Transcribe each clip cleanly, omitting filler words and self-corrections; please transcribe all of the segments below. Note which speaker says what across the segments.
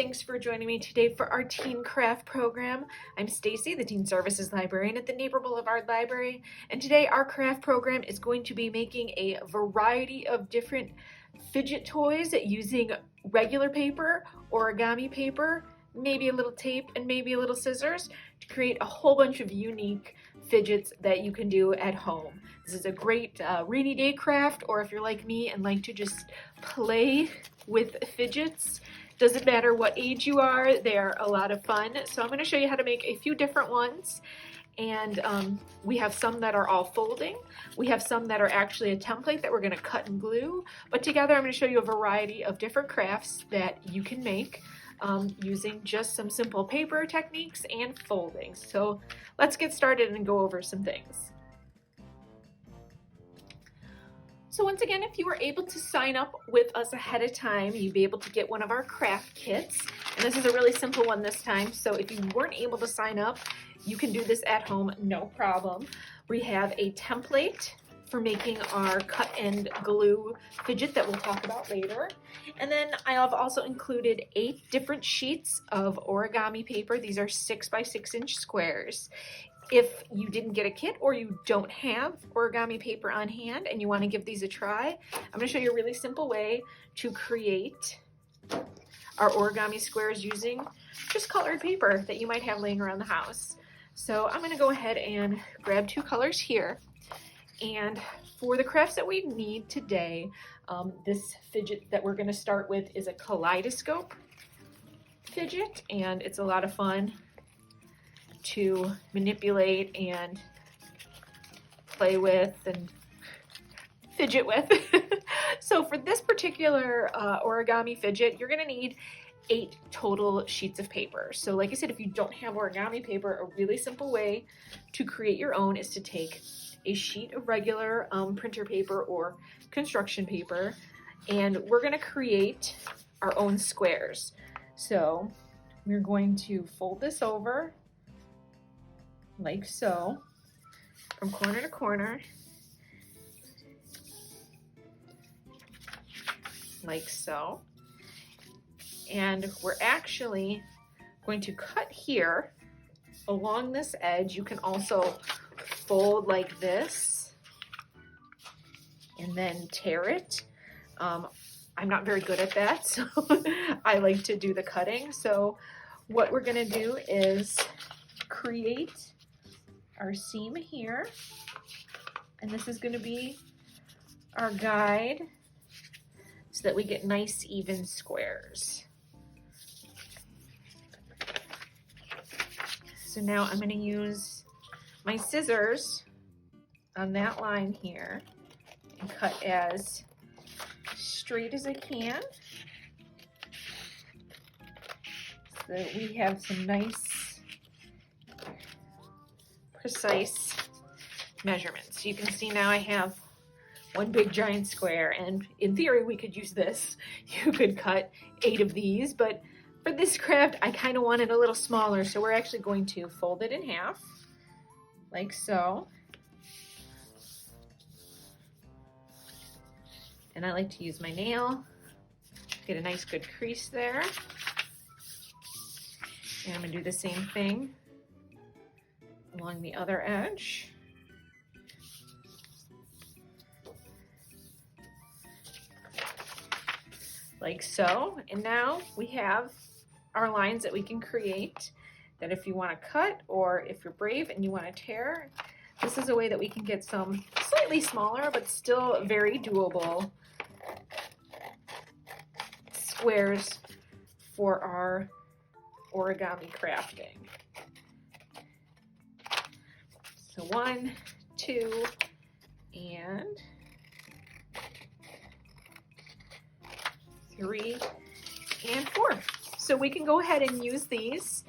Speaker 1: Thanks for joining me today for our Teen Craft program. I'm Stacey, the Teen Services Librarian at the Neighbor Boulevard Library, and today our craft program is going to be making a variety of different fidget toys using regular paper, origami paper, maybe a little tape, and maybe a little scissors to create a whole bunch of unique fidgets that you can do at home. This is a great rainy day craft, or if you're like me and like to just play with fidgets. Doesn't matter what age you are, they're a lot of fun. So I'm going to show you how to make a few different ones. And we have some that are all folding. We have some that are actually a template that we're going to cut and glue. But together I'm going to show you a variety of different crafts that you can make using just some simple paper techniques and folding. So let's get started and go over some things. So once again, if you were able to sign up with us ahead of time, you'd be able to get one of our craft kits. And this is a really simple one this time. So if you weren't able to sign up, you can do this at home, no problem. We have a template for making our cut and glue fidget that we'll talk about later. And then I have also included 8 different sheets of origami paper. These are 6 by 6 inch squares. If you didn't get a kit or you don't have origami paper on hand and you want to give these a try, I'm going to show you a really simple way to create our origami squares using just colored paper that you might have laying around the house. So I'm going to go ahead and grab 2 colors here. And for the crafts that we need today, this fidget that we're going to start with is a Kaleidoscope fidget, and it's a lot of fun to manipulate and play with and fidget with. So for this particular origami fidget, you're going to need 8 total sheets of paper. So like I said, if you don't have origami paper, a really simple way to create your own is to take a sheet of regular printer paper or construction paper, and we're going to create our own squares. So we're going to fold this over like so, from corner to corner, like so. And we're actually going to cut here along this edge. You can also fold like this and then tear it. I'm not very good at that, so I like to do the cutting. So what we're gonna do is create our seam here, and this is going to be our guide so that we get nice even squares. So now I'm going to use my scissors on that line here and cut as straight as I can so that we have some nice precise measurements. You can see now I have one big giant square, and in theory we could use this. You could cut 8 of these, but for this craft I kind of want it a little smaller, so we're actually going to fold it in half like so. And I like to use my nail, get a nice good crease there. And I'm going to do the same thing along the other edge. Like so. And now we have our lines that we can create that if you want to cut, or if you're brave and you want to tear, this is a way that we can get some slightly smaller but still very doable squares for our origami crafting. So 1, 2, and 3, and 4. So we can go ahead and use these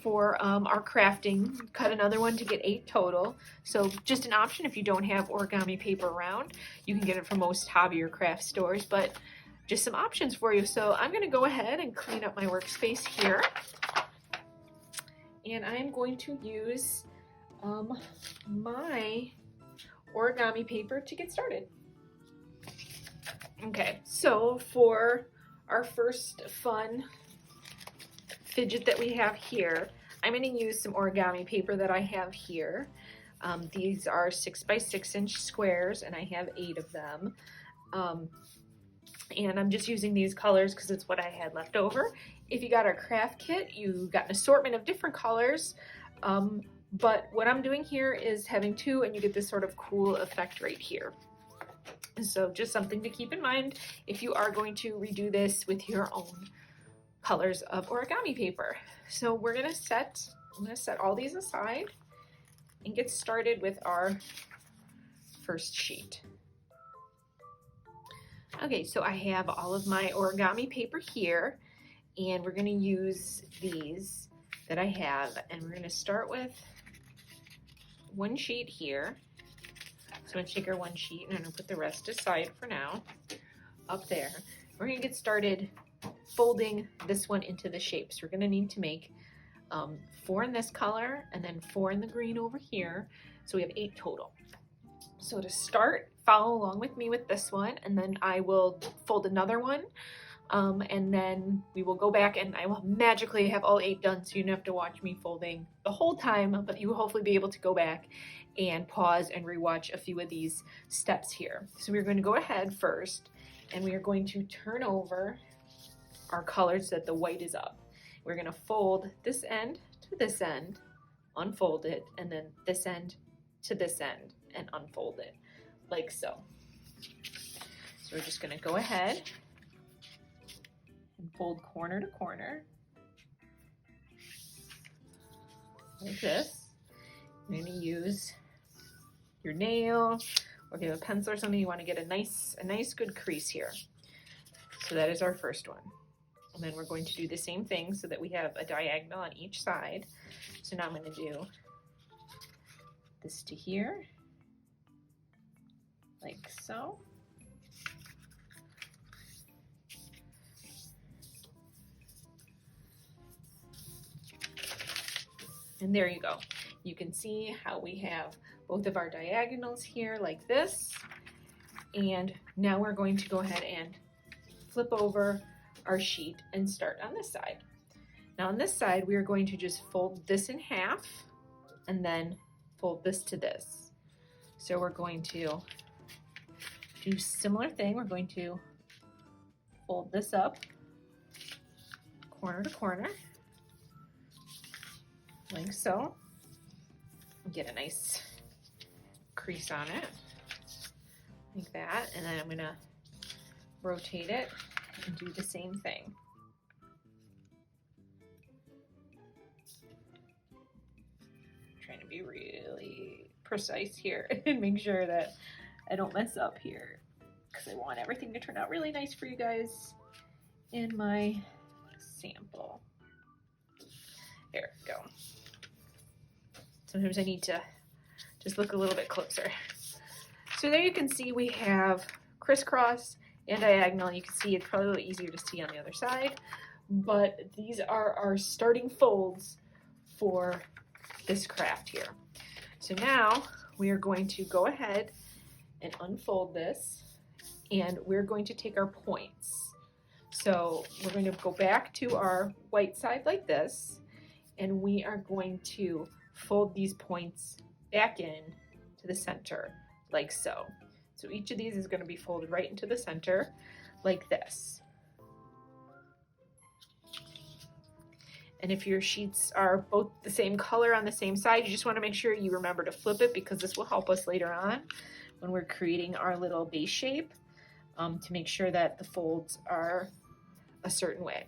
Speaker 1: for our crafting. Cut another one to get 8 total. So just an option if you don't have origami paper around. You can get it from most hobby or craft stores, but just some options for you. So I'm going to go ahead and clean up my workspace here. And I'm going to use my origami paper to get started. Okay, so for our first fun fidget that we have here, I'm going to use some origami paper that I have here. These are 6 by 6 inch squares, and I have 8 of them. And I'm just using these colors because it's what I had left over. If you got our craft kit, you got an assortment of different colors. But what I'm doing here is having 2, and you get this sort of cool effect right here. So just something to keep in mind if you are going to redo this with your own colors of origami paper. So I'm gonna set all these aside and get started with our first sheet. Okay, so I have all of my origami paper here, and we're gonna use these that I have, and we're gonna start with one sheet here. So I'm gonna take our one sheet and I'm gonna put the rest aside for now, up there. We're gonna get started folding this one into the shape. So we're gonna need to make 4 in this color and then 4 in the green over here. So we have 8 total. So to start, follow along with me with this one, and then I will fold another one. And then we will go back and I will magically have all 8 done, so you don't have to watch me folding the whole time, but you will hopefully be able to go back and pause and rewatch a few of these steps here. So we're going to go ahead first, and we are going to turn over our colors so that the white is up. We're going to fold this end to this end, unfold it, and then this end to this end and unfold it, like so. So we're just going to go ahead and fold corner to corner, like this. You're going to use your nail, or if you have a pencil or something, you want to get a nice good crease here. So that is our first one. And then we're going to do the same thing so that we have a diagonal on each side. So now I'm going to do this to here, like so. And there you go. You can see how we have both of our diagonals here like this. And now we're going to go ahead and flip over our sheet and start on this side. Now on this side, we are going to just fold this in half and then fold this to this. So we're going to do a similar thing. We're going to fold this up corner to corner, like so. Get a nice crease on it, like that, and then I'm gonna rotate it and do the same thing. Trying to be really precise here and make sure that I don't mess up here, because I want everything to turn out really nice for you guys in my sample. There we go. Sometimes I need to just look a little bit closer. So there you can see we have crisscross and diagonal. You can see it's probably a little easier to see on the other side, but these are our starting folds for this craft here. So now we are going to go ahead and unfold this, and we're going to take our points. So we're going to go back to our white side like this, and we are going to fold these points back in to the center like so. So each of these is going to be folded right into the center like this. And if your sheets are both the same color on the same side, you just want to make sure you remember to flip it, because this will help us later on when we're creating our little base shape, to make sure that the folds are a certain way.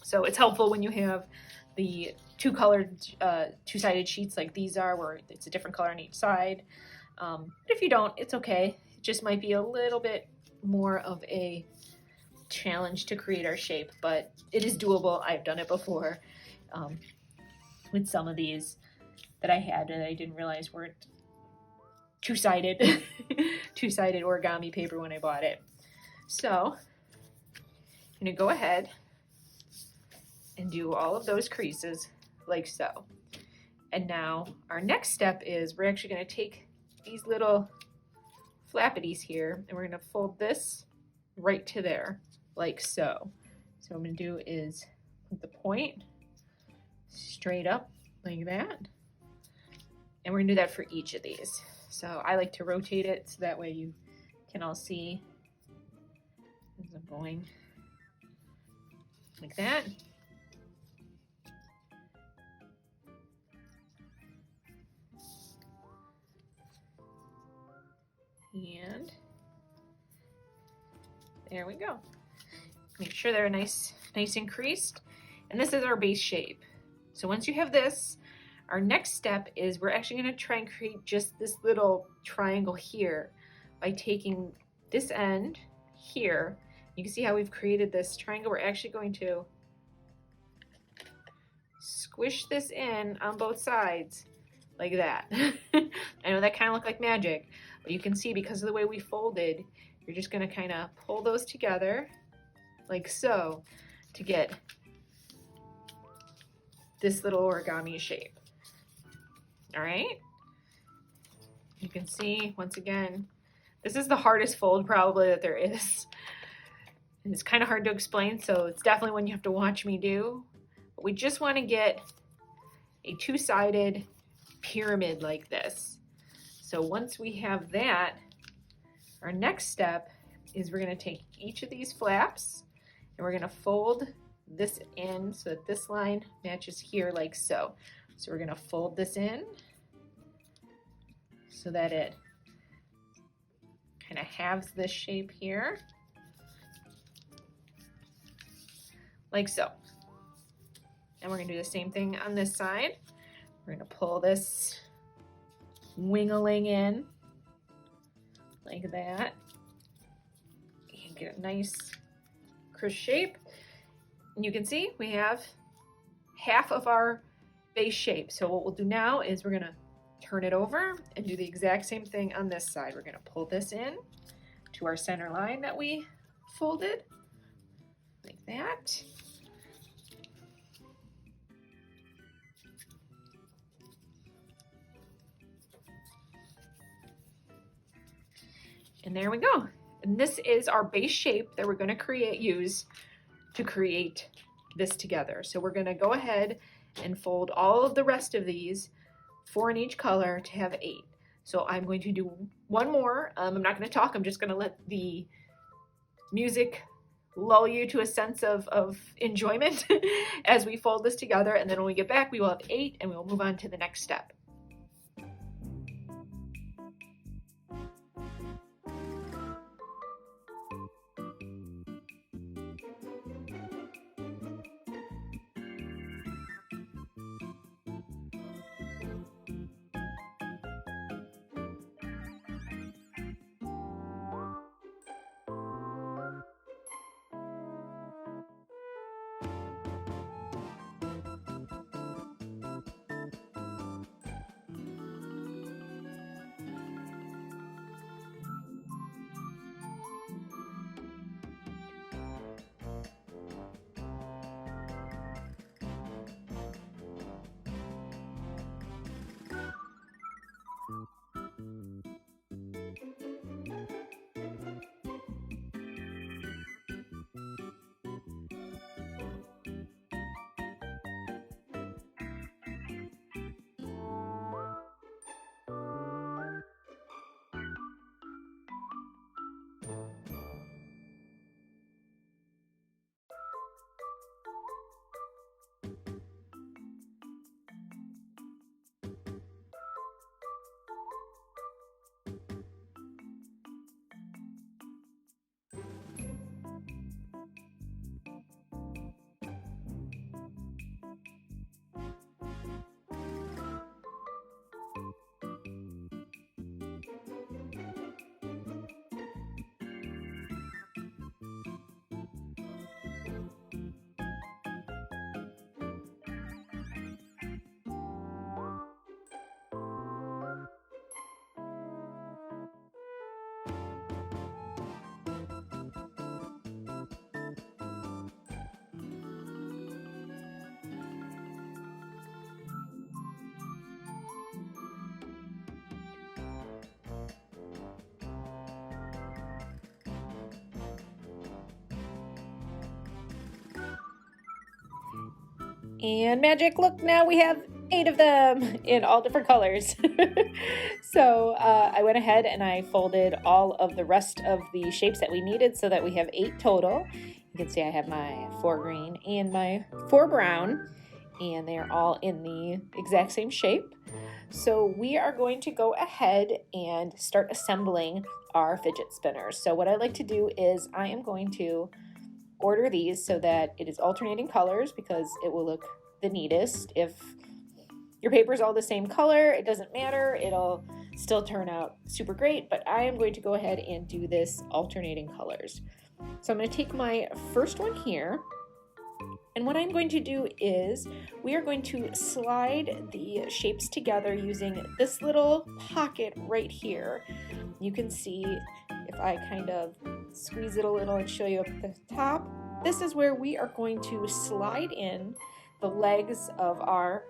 Speaker 1: So it's helpful when you have the two-sided sheets like these are, where it's a different color on each side. But if you don't, it's okay. It just might be a little bit more of a challenge to create our shape, but it is doable. I've done it before with some of these that I had that I didn't realize weren't two-sided two-sided origami paper when I bought it. So I'm gonna go ahead and do all of those creases like so. And now our next step is we're actually going to take these little flappities here, and we're going to fold this right to there like so. So what I'm going to do is put the point straight up like that. And we're gonna do that for each of these. So I like to rotate it so that way you can all see as I'm going like that. And there we go. Make sure they're nice and creased. And this is our base shape. So once you have this, our next step is we're actually going to try and create just this little triangle here by taking this end here. You can see how we've created this triangle. We're actually going to squish this in on both sides like that. I know that kind of looked like magic, but you can see because of the way we folded, you're just going to kind of pull those together like so to get this little origami shape. All right, you can see once again, this is the hardest fold probably that there is. And it's kind of hard to explain, so it's definitely one you have to watch me do. But we just want to get a two-sided pyramid like this. So once we have that, our next step is we're going to take each of these flaps and we're going to fold this in so that this line matches here like so. So we're going to fold this in so that it kind of halves this shape here, like so. And we're going to do the same thing on this side. We're going to pull this wing-a-ling in like that and get a nice crisp shape. And you can see we have half of our base shape. So what we'll do now is we're going to turn it over and do the exact same thing on this side. We're going to pull this in to our center line that we folded like that. And there we go. And this is our base shape that we're going to use to create this together. So we're going to go ahead and fold all of the rest of these, 4 in each color, to have 8. So I'm going to do one more. I'm not going to talk. I'm just going to let the music lull you to a sense of enjoyment as we fold this together. And then when we get back, we will have 8 and we'll move on to the next step. And magic, look, now we have 8 of them in all different colors. So I went ahead and I folded all of the rest of the shapes that we needed so that we have 8 total. You can see I have my 4 green and my 4 brown, and they're all in the exact same shape. So we are going to go ahead and start assembling our fidget spinners. So what I like to do is I am going to order these so that it is alternating colors because it will look the neatest. If your paper is all the same color, it doesn't matter, it'll still turn out super great, but I am going to go ahead and do this alternating colors. So I'm going to take my first one here, and what I'm going to do is we are going to slide the shapes together using this little pocket right here. You can see if I kind of squeeze it a little and show you up at the top, this is where we are going to slide in the legs of our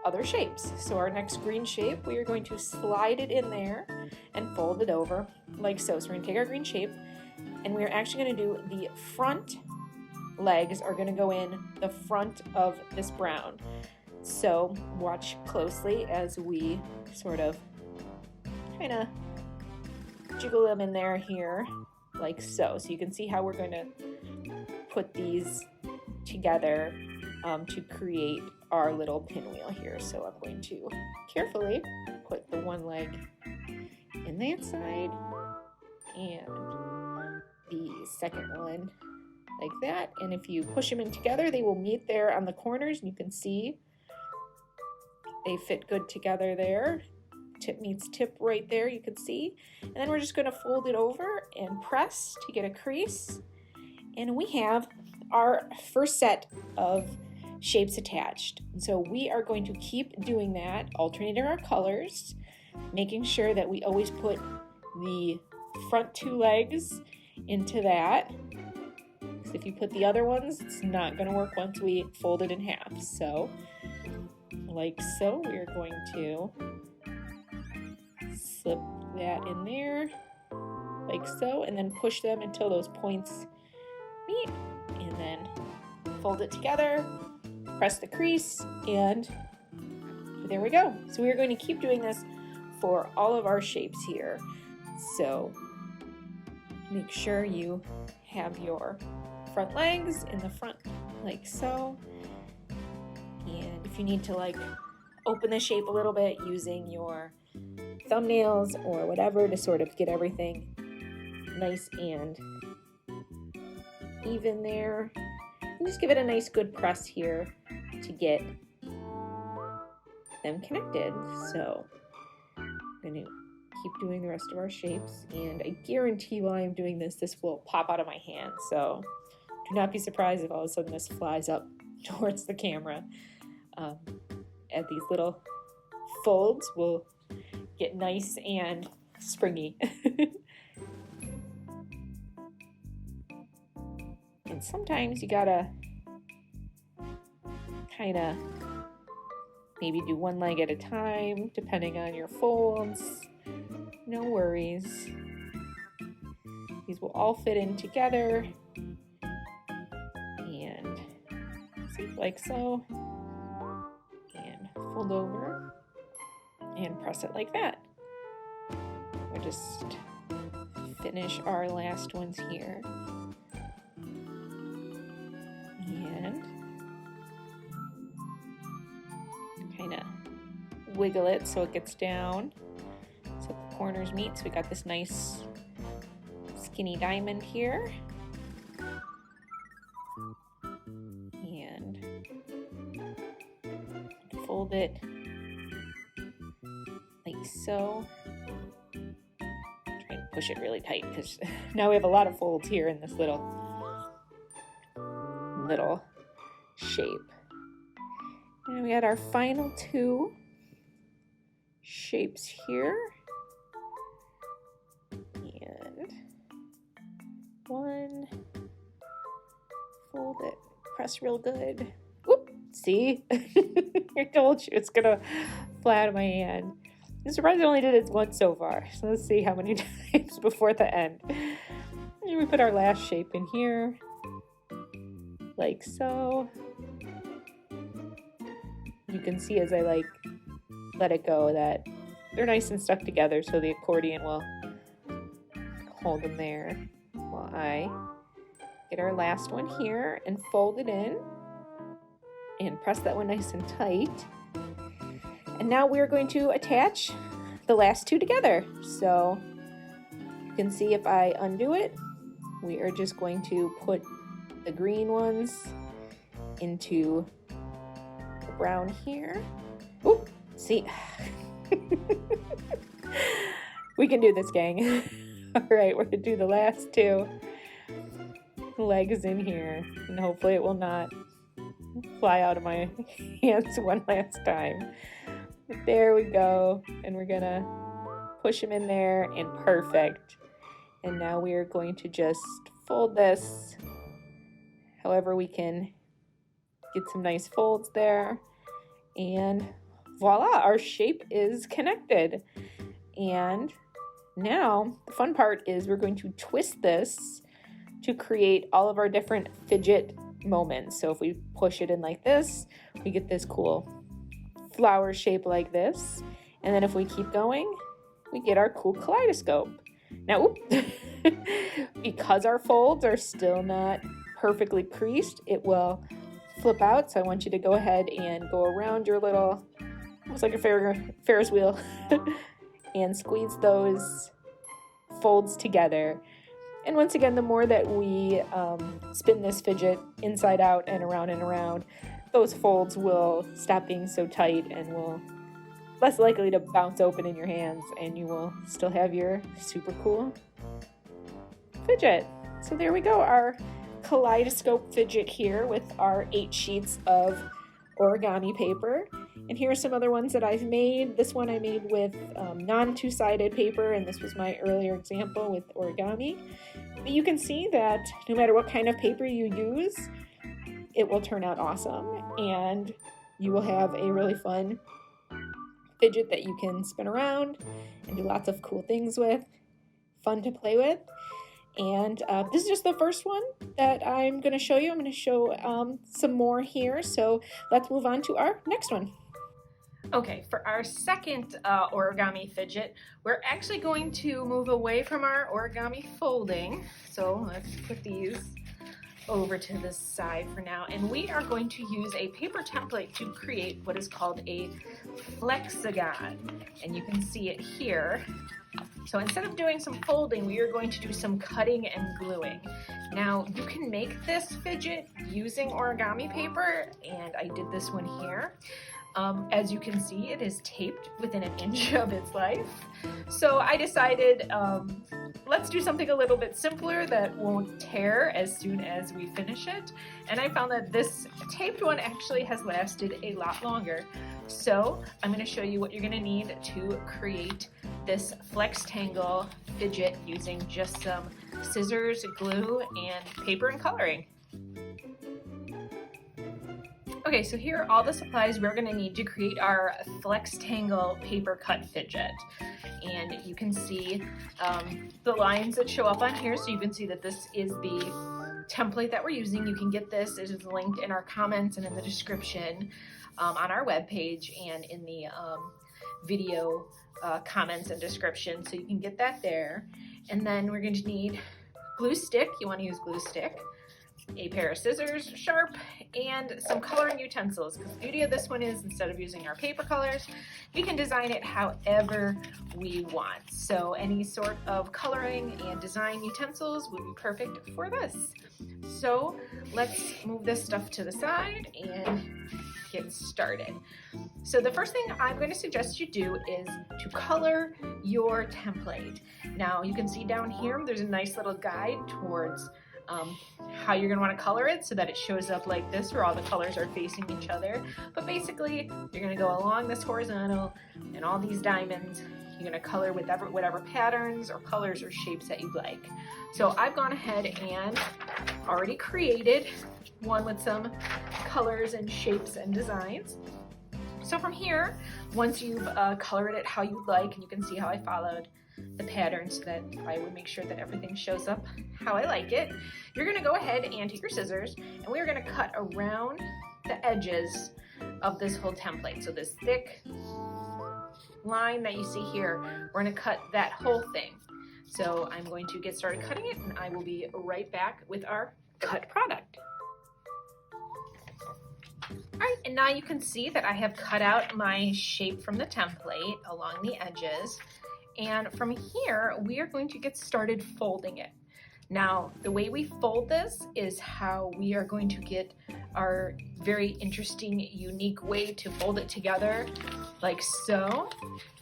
Speaker 1: other shapes. So our next green shape, we are going to slide it in there and fold it over like so. So we're going to take our green shape and we're actually going to do the front legs are going to go in the front of this brown. So watch closely as we sort of kind of jiggle them in there here like so. So you can see how we're going to put these together to create our little pinwheel here. So I'm going to carefully put the one leg in that side and the second one like that, and if you push them in together they will meet there on the corners, and you can see they fit good together there. Tip meets tip right there, you can see. And then we're just going to fold it over and press to get a crease, and we have our first set of shapes attached. And so we are going to keep doing that, alternating our colors, making sure that we always put the front 2 legs into that. If you put the other ones, it's not going to work once we fold it in half. So, like so, we're going to slip that in there, like so, and then push them until those points meet, and then fold it together, press the crease, and there we go. So we're going to keep doing this for all of our shapes here. So make sure you have your front legs in the front like so, and if you need to like open the shape a little bit using your thumbnails or whatever to sort of get everything nice and even there, and just give it a nice good press here to get them connected. So I'm going to keep doing the rest of our shapes, and I guarantee while I'm doing this, this will pop out of my hand. So do not be surprised if all of a sudden this flies up towards the camera. And these little folds will get nice and springy. And sometimes you gotta kind of maybe do one leg at a time, depending on your folds. No worries. These will all fit in together. And see, like so. And fold over and press it like that. We'll just finish our last ones here. And kind of wiggle it so it gets down, so the corners meet. So we got this nice skinny diamond here. And fold it like so. Try and push it really tight because now we have a lot of folds here in this little shape. And we had our final 2 shapes here. And one, fold it, press real good. Whoop, see? I told you it's gonna fly out of my hand. I'm surprised I only did it once so far. So let's see how many times before the end. And we put our last shape in here, like so. you can see as I like let it go that they're nice and stuck together, so the accordion will hold them there while I get our last one here and fold it in and press that one nice and tight. And now we're going to attach the last two together. So you can see if I undo it, we are just going to put the green ones into the brown here. Oop, see, we can do this, gang. All right, we're gonna do the last two legs in here, and hopefully it will not fly out of my hands one last time. But there we go, and we're gonna push them in there, and perfect. And now we are going to just fold this however we can get some nice folds there, and voila, our shape is connected. And now the fun part is we're going to twist this to create all of our different fidget moments. So if we push it in like this, we get this cool flower shape like this. And then if we keep going, we get our cool kaleidoscope. Now, because our folds are still not perfectly creased, it will flip out. So I want you to go ahead and go around your little, almost like a Ferris wheel, and squeeze those folds together. And once again, the more that we spin this fidget inside out and around, those folds will stop being so tight and will less likely to bounce open in your hands, and you will still have your super cool fidget. So there we go, our kaleidoscope fidget here with our 8 sheets of origami paper. And here are some other ones that I've made. This one I made with non-two-sided paper, and this was my earlier example with origami. But you can see that no matter what kind of paper you use, it will turn out awesome, and you will have a really fun fidget that you can spin around and do lots of cool things with, fun to play with. And this is just the first one that I'm going to show you. I'm going to show some more here, so let's move on to our next one. Okay, for our second origami fidget, we're actually going to move away from our origami folding. So let's put these over to this side for now, and we are going to use a paper template to create what is called a flexagon, and you can see it here. So instead of doing some folding, we are going to do some cutting and gluing. Now you can make this fidget using origami paper, and I did this one here. As you can see, it is taped within an inch of its life. So I decided, let's do something a little bit simpler that won't tear as soon as we finish it. And I found that this taped one actually has lasted a lot longer. So I'm going to show you what you're going to need to create this Flextangle fidget using just some scissors, glue, and paper and coloring. Okay, so here are all the supplies we're going to need to create our Flextangle paper cut fidget. And you can see the lines that show up on here, so you can see that this is the template that we're using. You can get this, it is linked in our comments and in the description on our webpage and in the video comments and description, so you can get that there. And then we're going to need glue stick, you want to use glue stick, a pair of scissors, sharp, and some coloring utensils, because the beauty of this one is instead of using our paper colors, we can design it however we want. So any sort of coloring and design utensils would be perfect for this. So let's move this stuff to the side and get started. So the first thing I'm going to suggest you do is to color your template. Now you can see down here there's a nice little guide towards how you're going to want to color it so that it shows up like this where all the colors are facing each other. But basically you're going to go along this horizontal and all these diamonds. You're going to color with whatever patterns or colors or shapes that you'd like. So I've gone ahead and already created one with some colors and shapes and designs. So from here, once you've colored it how you'd like, and you can see how I followed the pattern so that I would make sure that everything shows up how I like it, you're going to go ahead and take your scissors, and we're going to cut around the edges of this whole template. So this thick line that you see here, we're going to cut that whole thing. So I'm going to get started cutting it, and I will be right back with our cut product. All right, and now you can see that I have cut out my shape from the template along the edges. And from here, we are going to get started folding it. Now, the way we fold this is how we are going to get our very interesting, unique way to fold it together, like so.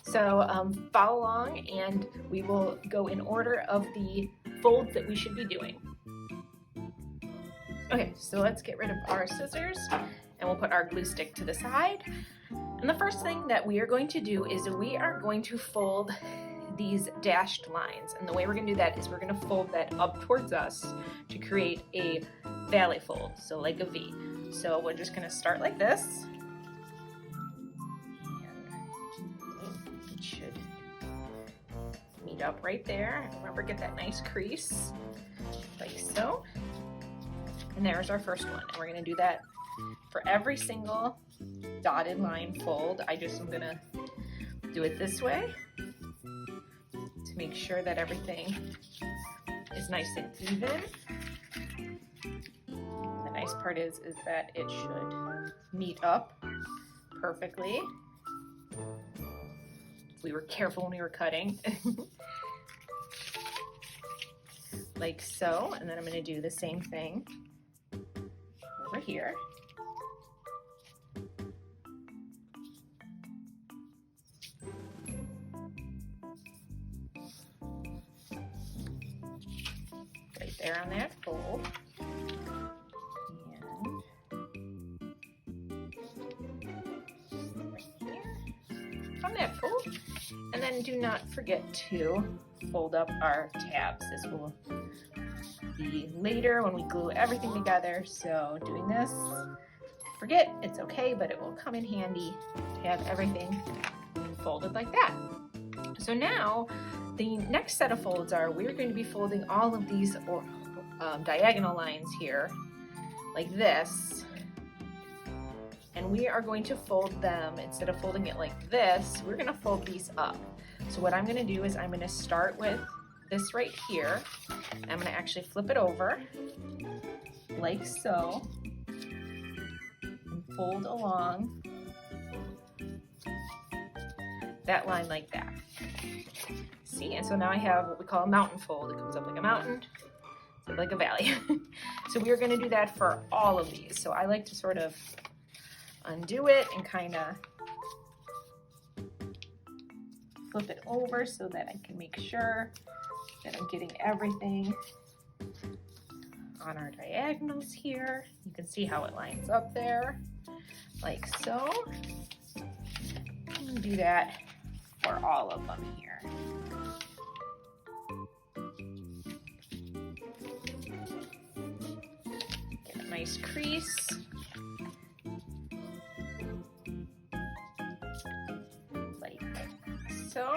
Speaker 1: So follow along, and we will go in order of the folds that we should be doing. Okay, so let's get rid of our scissors, and we'll put our glue stick to the side. And the first thing that we are going to do is we are going to fold these dashed lines. And the way we're going to do that is we're going to fold that up towards us to create a valley fold, so like a V. So we're just going to start like this. And it should meet up right there. And remember, get that nice crease, like so. And there's our first one. And we're going to do that for every single dotted line fold. I just am going to do it this way to make sure that everything is nice and even. The nice part is that it should meet up perfectly. We were careful when we were cutting. Like so, and then I'm going to do the same thing over here. Right there on that fold. And right here on that fold. And then do not forget to fold up our tabs. This will be later when we glue everything together. So doing this, forget, it's okay, but it will come in handy to have everything folded like that. So now the next set of folds are, we're going to be folding all of these diagonal lines here like this, and we are going to fold them, instead of folding it like this, we're going to fold these up. So what I'm going to do is I'm going to start with this right here, and I'm going to actually flip it over like so and fold along that line like that. See, and so now I have what we call a mountain fold. It comes up like a mountain, so like a valley. So we are going to do that for all of these. So I like to sort of undo it and kind of flip it over so that I can make sure that I'm getting everything on our diagonals here. You can see how it lines up there, like so. I'm going to do that for all of them here. Get a nice crease. Like so.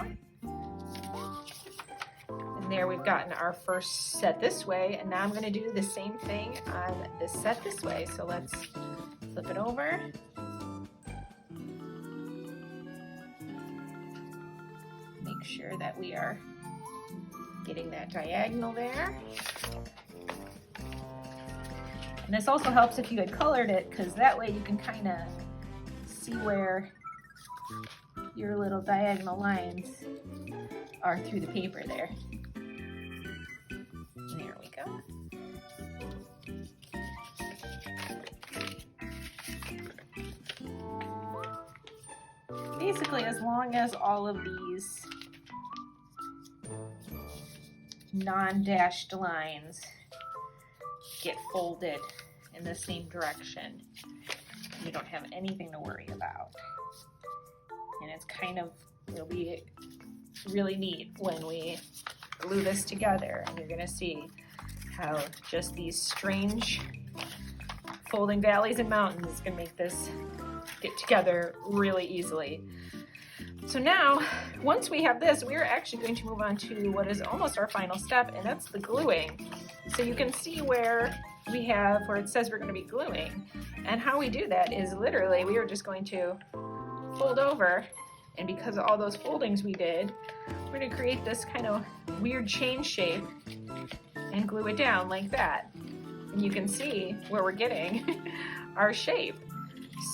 Speaker 1: And there we've gotten our first set this way, and now I'm going to do the same thing on this set this way. So let's flip it over. Make sure that we are getting that diagonal there. And this also helps if you had colored it, because that way you can kind of see where your little diagonal lines are through the paper there. There we go. Basically, as long as all of these non-dashed lines get folded in the same direction, you don't have anything to worry about. And it's kind of, it'll be really neat when we glue this together, and you're gonna see how just these strange folding valleys and mountains can make this get together really easily. So now, once we have this, we're actually going to move on to what is almost our final step, and that's the gluing. So you can see where we have, where it says we're going to be gluing. And how we do that is literally, we are just going to fold over, and because of all those foldings we did, we're going to create this kind of weird chain shape and glue it down like that. And you can see where we're getting our shape.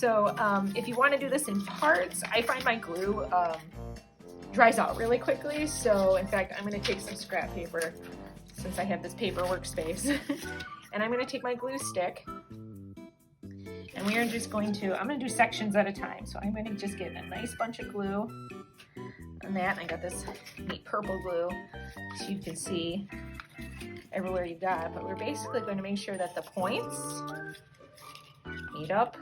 Speaker 1: So if you want to do this in parts, I find my glue dries out really quickly. So in fact, I'm going to take some scrap paper since I have this paper workspace. And I'm going to take my glue stick. And we are just going to, I'm going to do sections at a time. So I'm going to just get a nice bunch of glue on that. I got this neat purple glue so you can see everywhere you got. But we're basically going to make sure that the points meet up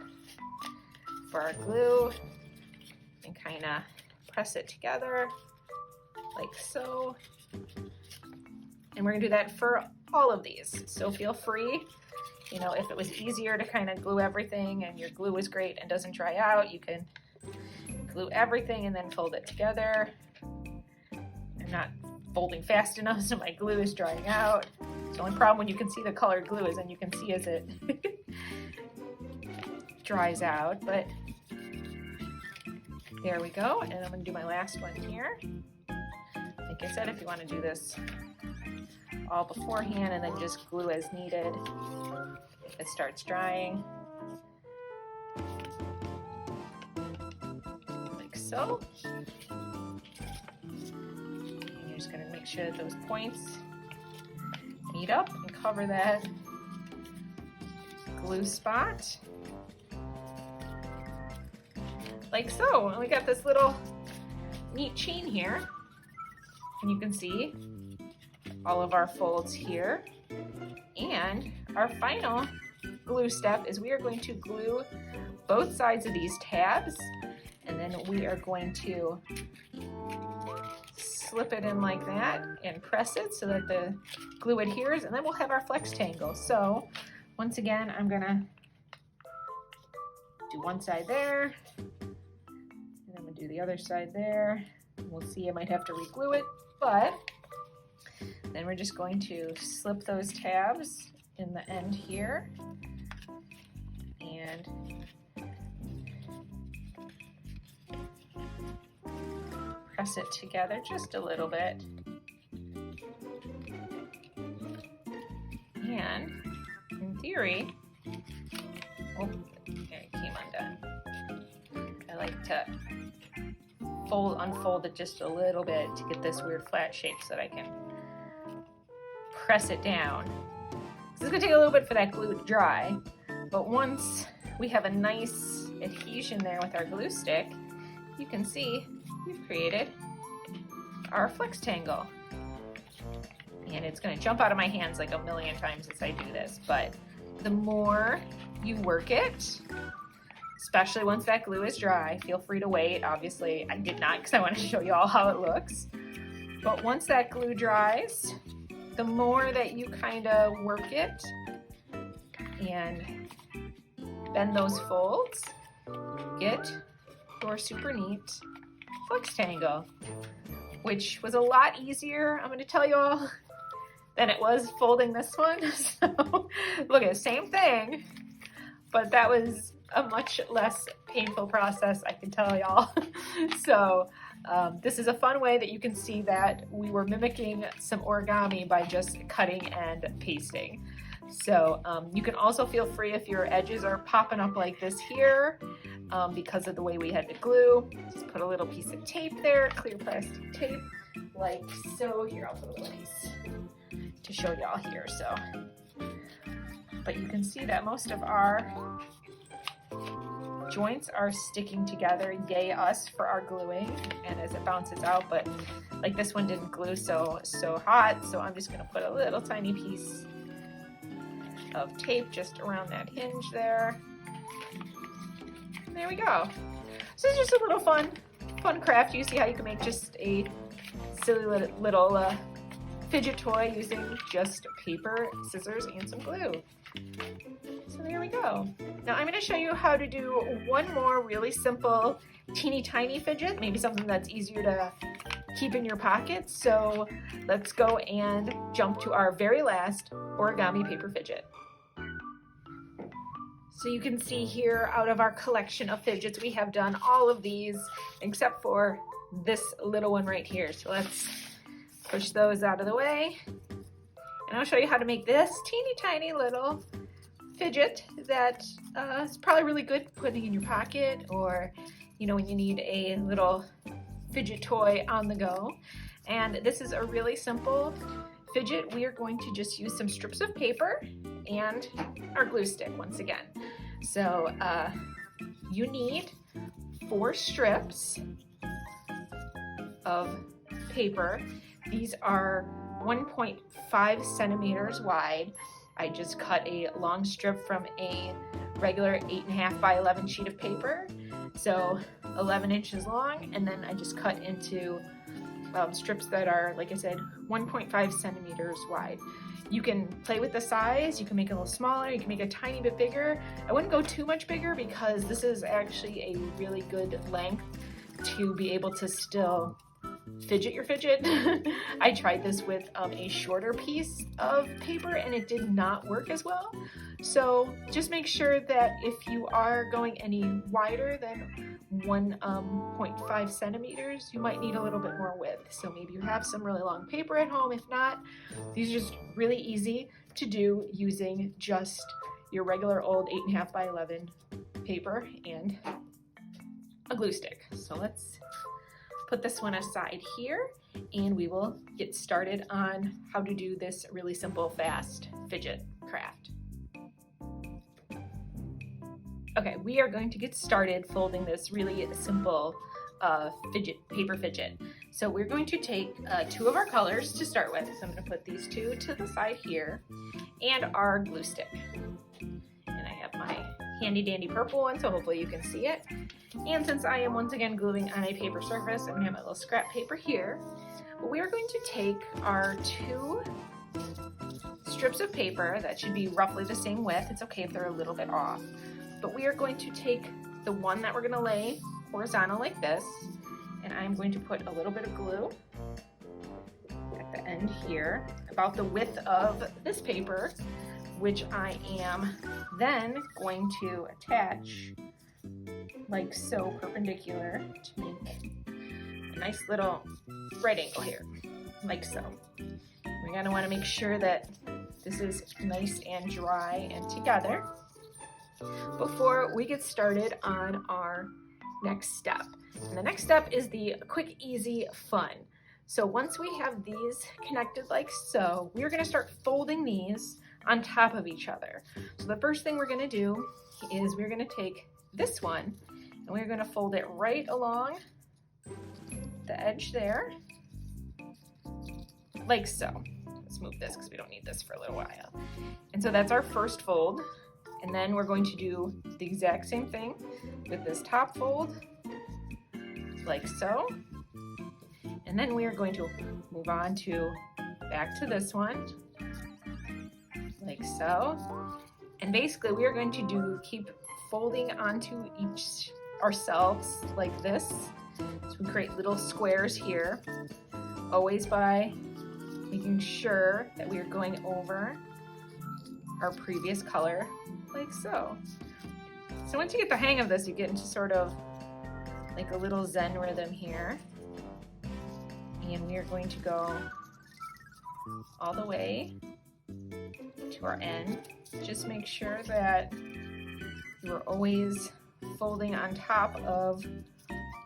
Speaker 1: for our glue and kind of press it together like so. And we're gonna do that for all of these. So feel free, you know, if it was easier to kind of glue everything and your glue is great and doesn't dry out, you can glue everything and then fold it together. I'm not folding fast enough, so my glue is drying out. The only problem when you can see the colored glue is, and you can see as it dries out, but there we go. And I'm going to do my last one here. Like I said, if you want to do this all beforehand and then just glue as needed if it starts drying, like so. And you're just going to make sure that those points meet up and cover that glue spot. Like so. And we got this little neat chain here. And you can see all of our folds here. And our final glue step is we are going to glue both sides of these tabs. And then we are going to slip it in like that and press it so that the glue adheres. And then we'll have our flex tangle. So once again, I'm going to do one side there. I'm going to do the other side there. We'll see, I might have to re-glue it, but then we're just going to slip those tabs in the end here and press it together just a little bit. And in theory, oh, there it came undone. I like to unfold it just a little bit to get this weird flat shape so that I can press it down. This is going to take a little bit for that glue to dry, but once we have a nice adhesion there with our glue stick, you can see we've created our flex tangle. And it's going to jump out of my hands like a million times as I do this, but the more you work it, especially once that glue is dry, feel free to wait. Obviously, I did not because I want to show you all how it looks. But once that glue dries, the more that you kind of work it and bend those folds, get your super neat flex tangle, which was a lot easier, I'm going to tell you all, than it was folding this one. So look at the same thing, but that was a much less painful process, I can tell y'all. So this is a fun way that you can see that we were mimicking some origami by just cutting and pasting. So you can also feel free if your edges are popping up like this here because of the way we had to glue. Just put a little piece of tape there, clear plastic tape, like so. Here, I'll put a little piece to show y'all here. So, but you can see that most of our joints are sticking together. Yay us for our gluing, and as it bounces out, but like this one didn't glue so hot, so I'm just going to put a little tiny piece of tape just around that hinge there. There we go. So it's just a little fun craft. You see how you can make just a silly little fidget toy using just paper, scissors, and some glue. So there we go. Now I'm going to show you how to do one more really simple teeny tiny fidget, maybe something that's easier to keep in your pocket. So let's go and jump to our very last origami paper fidget. So you can see here, out of our collection of fidgets, we have done all of these except for this little one right here. So let's push those out of the way. And I'll show you how to make this teeny tiny little fidget that is probably really good putting in your pocket, or when you need a little fidget toy on the go. And this is a really simple fidget. We are going to just use some strips of paper and our glue stick once again. So you need 4 strips of paper. These are 1.5 centimeters wide. I just cut a long strip from a regular 8.5 by 11 sheet of paper, so 11 inches long, and then I just cut into strips that are, like I said, 1.5 centimeters wide. You can play with the size, you can make it a little smaller, you can make it a tiny bit bigger. I wouldn't go too much bigger because this is actually a really good length to be able to still fidget your fidget. I tried this with a shorter piece of paper and it did not work as well. So just make sure that if you are going any wider than 1.5 centimeters, you might need a little bit more width. So maybe you have some really long paper at home. If not, these are just really easy to do using just your regular old 8.5 by 11 paper and a glue stick. So let's put this one aside here and we will get started on how to do this really simple, fast fidget craft. Okay, we are going to get started folding this really simple paper fidget. So we're going to take 2 of our colors to start with. So I'm going to put these 2 to the side here, and our glue stick. And I have my handy dandy purple one, so hopefully you can see it. And since I am once again gluing on a paper surface, I'm going to have my little scrap paper here. But we are going to take our 2 strips of paper that should be roughly the same width. It's okay if they're a little bit off. But we are going to take the one that we're going to lay horizontal like this, and I'm going to put a little bit of glue at the end here, about the width of this paper, which I am then going to attach like so, perpendicular, to make a nice little right angle here, like so. We're going to want to make sure that this is nice and dry and together before we get started on our next step. And the next step is the quick, easy, fun. So once we have these connected like so, we're going to start folding these on top of each other. So the first thing we're going to do is we're going to take this one and we're going to fold it right along the edge there, like so. Let's move this because we don't need this for a little while. And so that's our first fold. And then we're going to do the exact same thing with this top fold, like so. And then we are going to move on to back to this one, like so. And basically we are going to keep folding onto each ourselves like this. So we create little squares here, always by making sure that we are going over our previous color, like so. So once you get the hang of this, you get into sort of like a little Zen rhythm here. And we are going to go all the way to our end. Just make sure that you are always folding on top of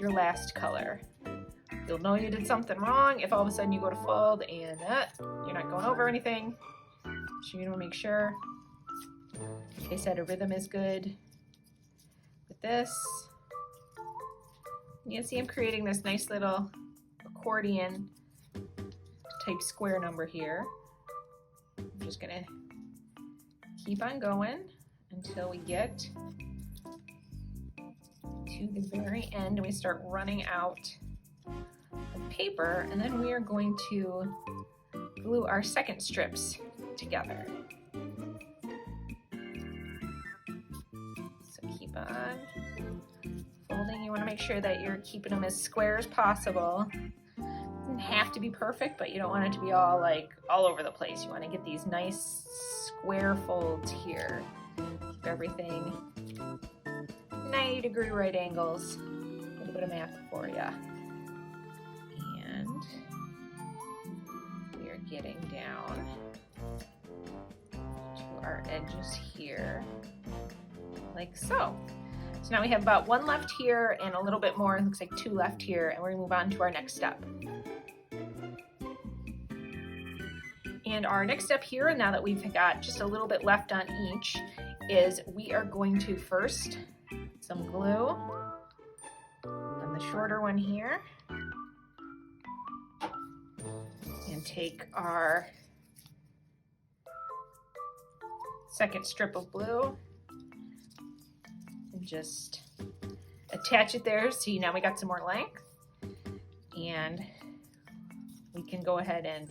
Speaker 1: your last color. You'll know you did something wrong if all of a sudden you go to fold and you're not going over anything. So you want to make sure, like I said, a rhythm is good with this. You can see I'm creating this nice little accordion type square number here. I'm just gonna keep on going until we get to the very end and we start running out of paper, and then we are going to glue our second strips together. So keep on folding you want to make sure that you're keeping them as square as possible. It doesn't have to be perfect, but you don't want it to be all over the place. You want to get these nice square folds here. Keep everything 90-degree right angles. A little bit of math for you. And we are getting down to our edges here, like so. So now we have about 1 left here and a little bit more. It looks like 2 left here, and we're gonna move on to our next step. And our next step here, now that we've got just a little bit left on each, is we are going to first some glue on the shorter one here, and take our second strip of glue and just attach it there. See, now we got some more length, and we can go ahead and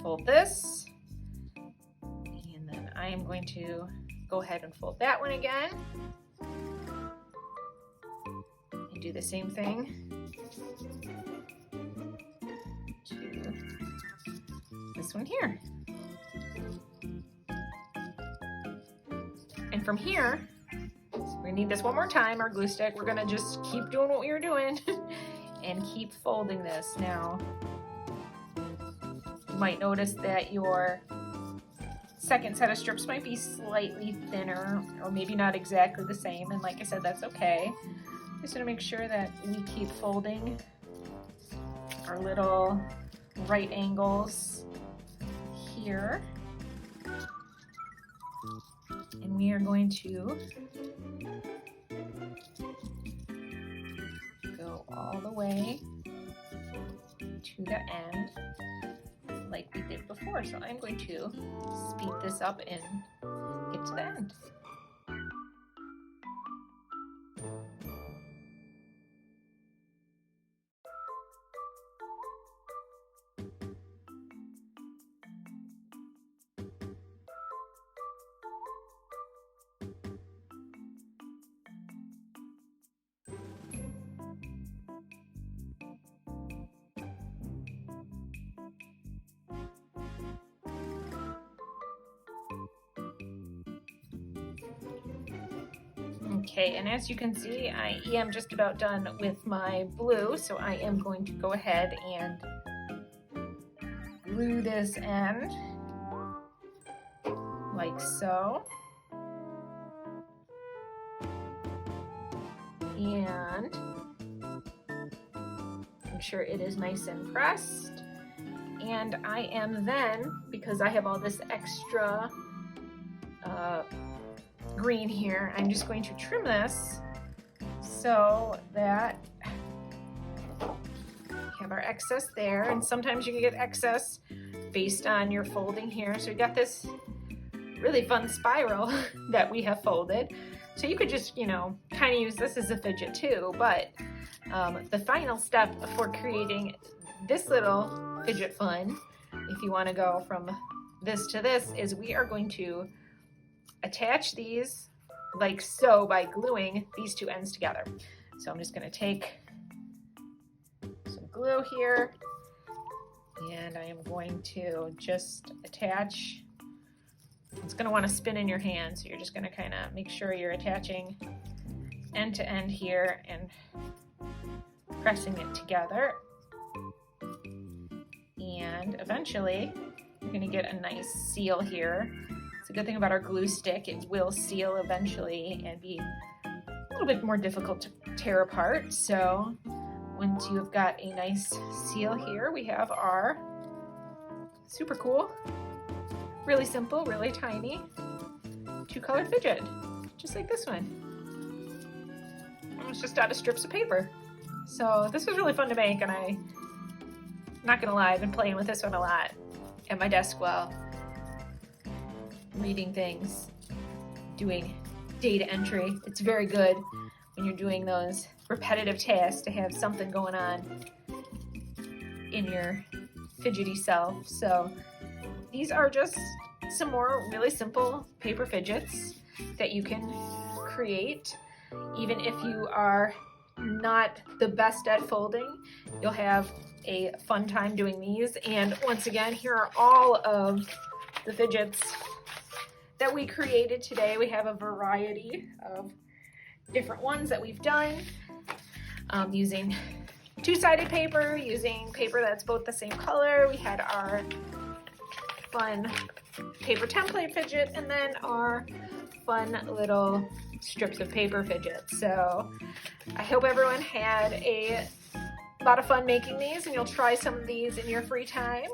Speaker 1: fold this, and then I am going to go ahead and fold that one again and do the same thing to this one here. And from here, we need this one more time, our glue stick. We're gonna just keep doing what we were doing and keep folding this. Now, you might notice that your second set of strips might be slightly thinner, or maybe not exactly the same, and like I said, that's okay. Just gonna make sure that we keep folding our little right angles here. And we are going to go all the way to the end like we did before. So I'm going to speed this up and get to the end. Okay, and as you can see, I am just about done with my blue, so I am going to go ahead and glue this end like so. And make sure it is nice and pressed. And I am then, because I have all this extra green here, I'm just going to trim this so that we have our excess there. And sometimes you can get excess based on your folding here. So we got this really fun spiral that we have folded. So you could just, kind of use this as a fidget too, but the final step for creating this little fidget fun, if you want to go from this to this, is we are going to attach these like so by gluing these two ends together. So I'm just going to take some glue here, and I am going to just attach. It's going to want to spin in your hand, so you're just going to kind of make sure you're attaching end to end here and pressing it together. And eventually you're going to get a nice seal here. It's a good thing about our glue stick, it will seal eventually and be a little bit more difficult to tear apart. So once you've got a nice seal here, we have our super cool, really simple, really tiny 2-color fidget, just like this one. And it's just out of strips of paper. So this was really fun to make, and I'm not gonna lie, I've been playing with this one a lot at my desk while reading things, doing data entry. It's very good when you're doing those repetitive tasks to have something going on in your fidgety self. So these are just some more really simple paper fidgets that you can create, even if you are not the best at folding, you'll have a fun time doing these. And once again, here are all of the fidgets that we created today. We have a variety of different ones that we've done using two-sided paper, using paper that's both the same color. We had our fun paper template fidget, and then our fun little strips of paper fidgets. So I hope everyone had a lot of fun making these, and you'll try some of these in your free time.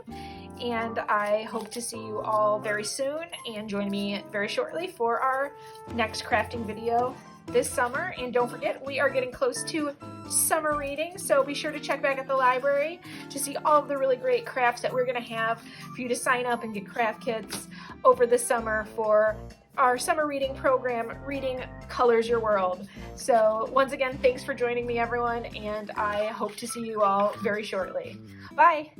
Speaker 1: And I hope to see you all very soon, and join me very shortly for our next crafting video this summer. And don't forget, we are getting close to summer reading, so be sure to check back at the library to see all of the really great crafts that we're going to have for you to sign up and get craft kits over the summer for our summer reading program, Reading Colors Your World. So once again, thanks for joining me, everyone, and I hope to see you all very shortly. Bye!